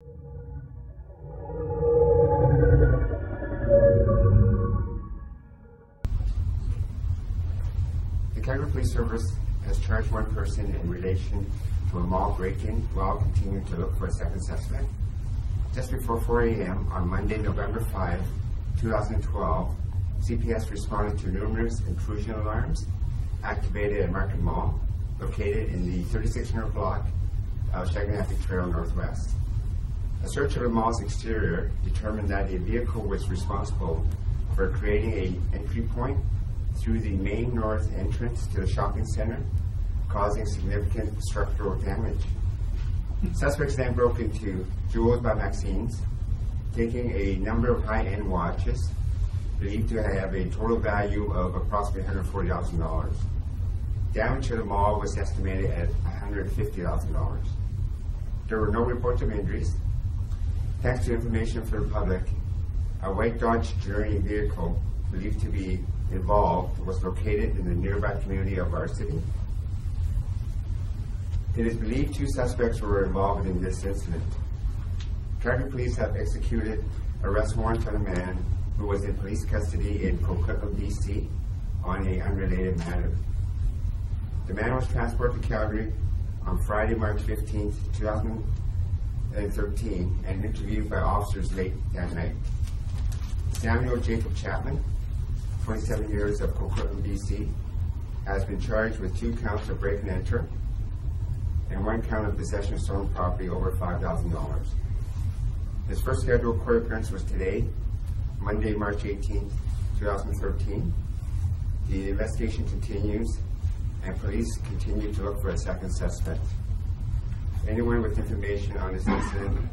The Calgary Police Service has charged one person in relation to a mall break-in while continuing to look for a second suspect. Just before 4 a.m. on Monday, November 5, 2012, CPS responded to numerous intrusion alarms activated at Market Mall, located in the 3600 block of Shaganathic Trail Northwest. A search of the mall's exterior determined that a vehicle was responsible for creating an entry point through the main north entrance to the shopping center, causing significant structural damage. Suspects then broke into Jewels by Maxine's, taking a number of high-end watches, believed to have a total value of approximately $140,000. Damage to the mall was estimated at $150,000. There were no reports of injuries. Thanks to information from the public, a white Dodge Journey vehicle believed to be involved was located in the nearby community of our city. It is believed 2 suspects were involved in this incident. Calgary police have executed arrest warrant on a man who was in police custody in Coquitlam, BC, on an unrelated matter. The man was transported to Calgary on Friday, March 15, 2013, and interviewed by officers late that night. Samuel Jacob Chapman, 27 years, of Coquitlam, BC, has been charged with 2 counts of break and enter and 1 count of possession of stolen property over $5,000. His first scheduled court appearance was today, Monday, March 18, 2013. The investigation continues, and police continue to look for a second suspect. Anyone with information on this incident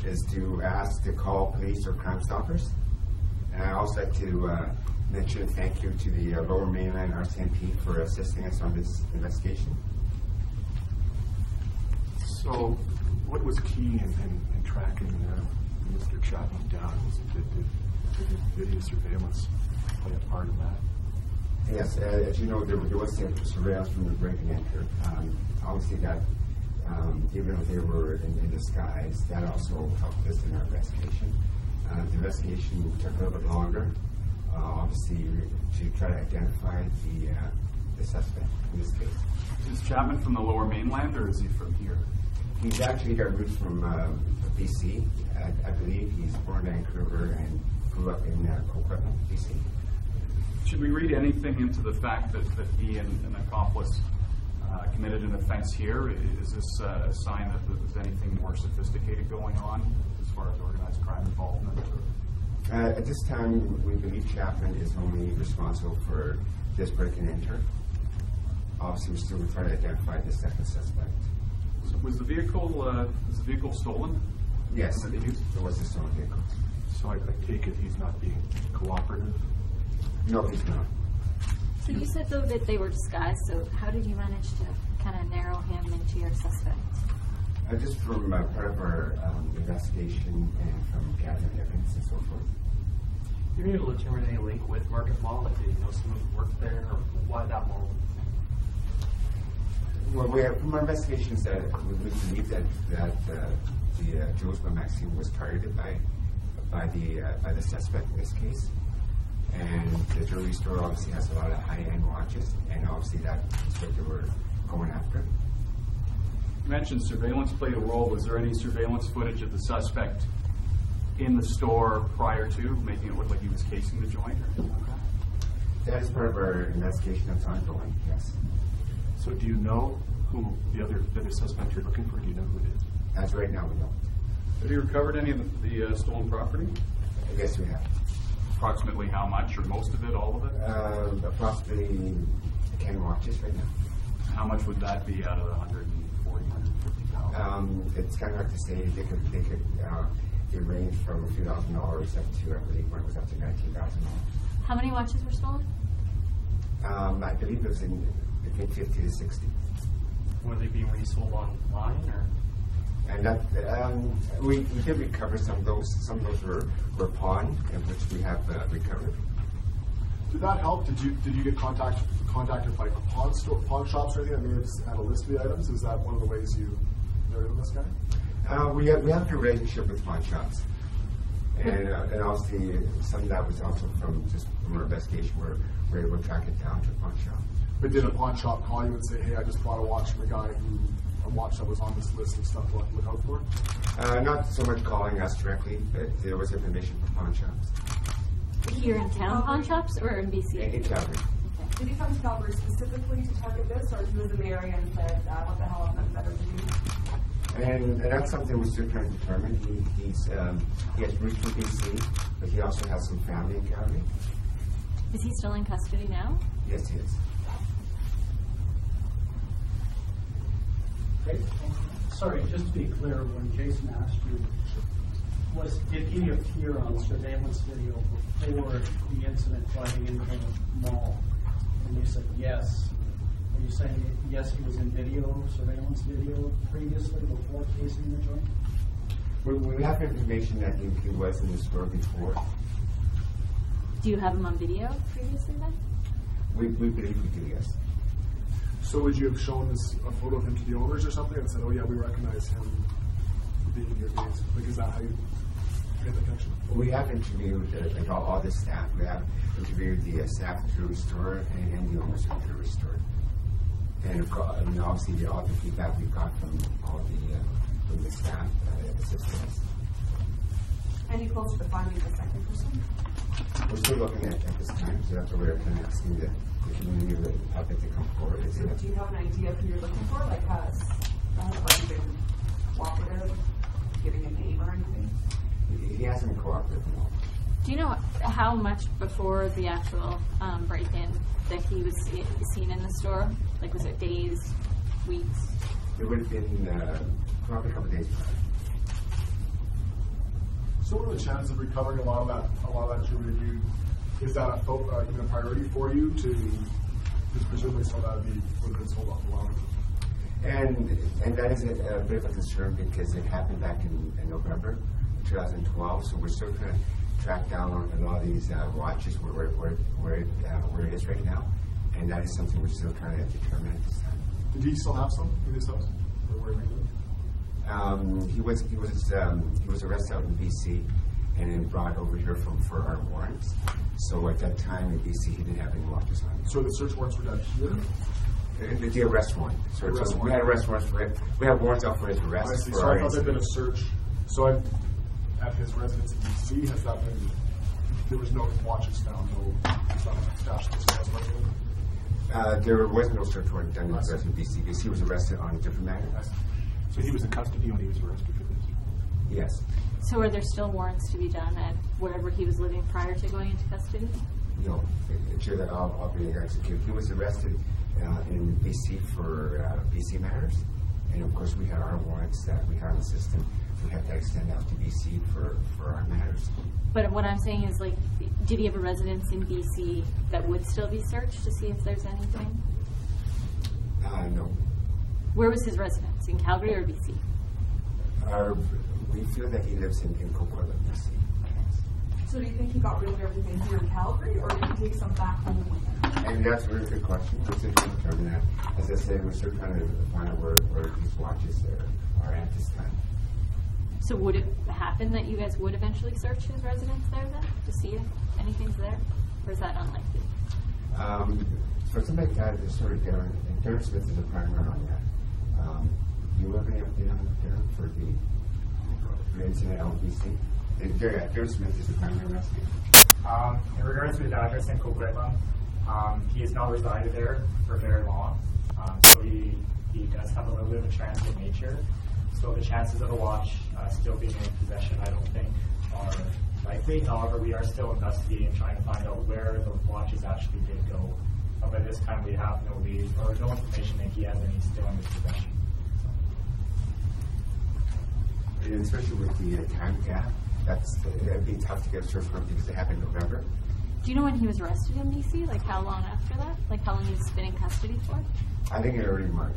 is to ask to call police or Crime Stoppers. And I also like to mention thank you to the Lower Mainland RCMP for assisting us on this investigation. So, what was key in tracking Mr. Chapman down? Did video surveillance play a part in that? Yes, as you know, there was surveillance from the break and enter. Obviously, that even if they were in disguise, that also helped us in our investigation. The investigation took a little bit longer, obviously, to try to identify the suspect in this case. Is Chapman from the Lower Mainland, or is he from here? He's actually got roots from BC. I believe he's born in Vancouver and grew up in Coquitlam, BC. Should we read anything into the fact that he and an accomplice committed an offense here? Is this a sign that there's anything more sophisticated going on as far as organized crime involvement? At this time, we believe Chapman is only responsible for this break and enter. Obviously, we're still trying to identify the second suspect. So was the vehicle stolen? Yes, it was a stolen vehicle. So I take it he's not being cooperative? No, he's not. So you said, though, that they were disguised, so how did you manage to kind of narrow him into your suspect? Just from part of our investigation and from gathering evidence and so forth. You were able to determine any link with Market Mall? Like, did you know someone who worked there, or why that mall? Well, from our investigations, we believe that the Jewels by Maxine was targeted by the suspect in this case, and the jewelry store obviously has a lot of high-end watches, and obviously that is what they were going after. You mentioned surveillance played a role. Was there any surveillance footage of the suspect in the store prior to making it look like he was casing the joint or anything like that? That is part of our investigation that's ongoing, yes. So do you know who the other suspect you're looking for? Do you know who it is? As right now, we don't. Have you recovered any of the stolen property? Yes, we have. Approximately how much, or most of it, all of it? Approximately 10 watches right now. How much would that be out of the 140, 150,000? It's kind of hard to say. They could range from a few $1,000 up to, I believe, one was up to $19,000. How many watches were stolen? I believe it was in between 50 to 60. Were they being resold online, or? And that we did recover some of those. Some of those were pawned, and which we have recovered. Did that help? Did you get contacted by pawn shops or anything? I mean, it's had a list of the items. Is that one of the ways you learned this guy? We have a good relationship with pawn shops. And obviously, some of that was also from our investigation where we're able to track it down to a pawn shop. But did a pawn shop call you and say, hey, I just bought a watch from a guy a watch that was on this list of stuff to look out for? Not so much calling us directly, but there was information from pawn shops. Here in town pawn shops or in BC? In Calgary. Did he come to Calgary specifically to target this, or he was in the area and said, what the hell, I'm better to do? And that's something we're still trying to determine. He has roots in BC, but he also has some family in Calgary. Is he still in custody now? Yes, he is. Okay. Sorry, just to be clear, when Jason asked you, did he appear on surveillance video before the incident driving into the mall? And you said yes. Are you saying yes, he was in surveillance video previously before casing the joint? We have information that he was in the store before. Do you have him on video previously then? We believe we do, yes. So would you have shown a photo of him to the owners or something and said, oh yeah, we recognize him being here days? Like, is that how you get the connection? We have interviewed all the staff. We have interviewed the staff at the jewelry store and the owners of the jewelry store. And obviously all the feedback we've got from the staff assisted us. Any closer to finding the second person? We're still looking at this time, so that's what we're kind of asking the community or the public to come forward. So do you have an idea of who you're looking for? Like, has you been cooperative, giving a name or anything? He hasn't cooperated at all. Do you know how much before the actual break-in that he was seen in the store? Like, was it days, weeks? It would have been probably a couple of days prior. So what are the chances of recovering a lot of that jewelry? Is that even a priority for you to just presumably so that would have been sold off a while ago? And that is a bit of a concern because it happened back in November 2012. So we're still trying to track down on a lot of these watches where it is right now, and that is something we're still trying to determine at this time. Did he still have some in his house, or where he lived? He was arrested out in BC and then brought over here for our warrants. So at that time in BC, he didn't have any watches on him. So the search warrants were done here? The arrest warrant. So we had arrest warrants for it. We have warrants out for his arrest. I see. So I thought there'd been a search. So at his residence in BC, has that been? There was no watches found. No stashed. There was no search warrant done in his residence in BC because he was arrested on a different matter. So he was in custody when he was arrested for this? Yes. So are there still warrants to be done at wherever he was living prior to going into custody? No, sure that I'll be executed. He was arrested in BC for BC matters, and of course we had our warrants that we had in the system. We had to extend out to BC for our matters. But what I'm saying is, like, did he have a residence in BC that would still be searched to see if there's anything? No. Where was his residence? In Calgary or BC? We feel that he lives in Coquitlam, BC. So do you think he got rid of everything here in Calgary, or did he take some back home with him? And that's a really good question. We're still trying to determine that. As I said, we're still trying to find out where these watches are at this time. So would it happen that you guys would eventually search his residence there then to see if anything's there? Or is that unlikely? For something like that, it's sort of Darren. And Darren Smith is a primary on that. Do you have any update on Darren for the incident at LBC? Darren Smith is the primary investigator. In regards to his address in Coquitlam, he has not resided there for very long, so he does have a little bit of a transit nature. So the chances of a watch still being in possession, I don't think, are likely. However, we are still investigating and trying to find out where the watches actually did go. But by this time, we have no lead or no information that he has any still in his possession. And especially with the time gap, that'd be tough to get a search warrant because it happened in November. Do you know when he was arrested in BC? Like how long after that? Like how long he's been in custody for? I think in early March.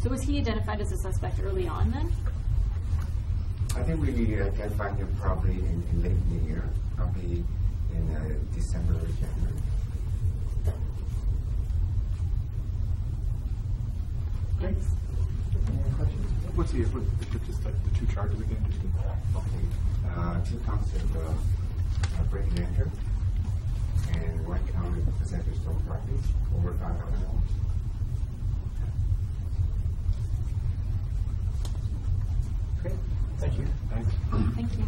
So was he identified as a suspect early on then? I think we identified him probably in late in the year, probably in December or January. Thanks. What's just like the two charges again? Okay. 2 counts of break and enter, and 1 count of possession of stolen property over $500. Great, thank you. Thanks. Thank you.